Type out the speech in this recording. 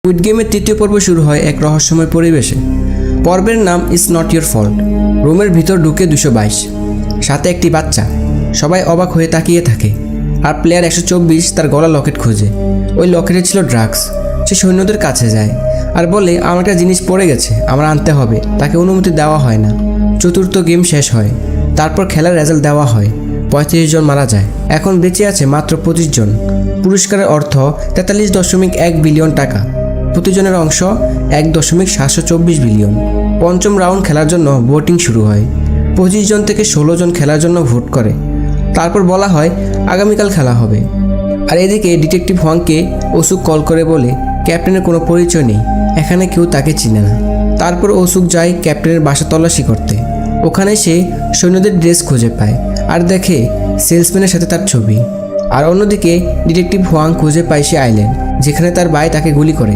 Squid গেমের তৃতীয় পর্ব শুরু হয় এক রহস্যময় পরিবেশে। পর্বের নাম ইজ নট ইয়োর ফল্ট। রুমের ভিতর ঢুকে 222, সাথে একটি বাচ্চা। সবাই অবাক হয়ে তাকিয়ে থাকে, আর প্লেয়ার 124 তার গলা লকেট খোঁজে। ওই লকেটে ছিল ড্রাগস। সে সৈন্যদের কাছে যায় আর বলে, আমার একটা জিনিস পড়ে গেছে, আমার আনতে হবে। তাকে অনুমতি দেওয়া হয় না। চতুর্থ গেম শেষ হয়। তারপর খেলার রেজাল্ট দেওয়া হয়। 35 জন মারা যায়। এখন বেঁচে আছে মাত্র 25 জন। পুরস্কারের অর্থ 43.1 বিলিয়ন টাকা। প্রতিজনের অংশ 1.724 বিলিয়ন। পঞ্চম রাউন্ড খেলার জন্য ভোটিং শুরু হয়। 25 জন থেকে 16 জন খেলার জন্য ভোট করে। তারপর বলা হয় আগামীকাল খেলা হবে। আর এদিকে ডিটেকটিভ হোয়াংকে ওসুক কল করে বলে, ক্যাপ্টেনের কোনো পরিচয় নেই, এখানে কেউ তাকে চিনে না। তারপর ওসুক যায় ক্যাপ্টেনের বাসা তল্লাশি করতে। ওখানে সে সৈন্যদের ড্রেস খুঁজে পায় আর দেখে সেলসম্যানের সাথে তার ছবি। আর অন্যদিকে ডিটেকটিভ হোয়াং খুঁজে পায় সে আইল্যান্ড, যেখানে তার ভাই তাকে গুলি করে।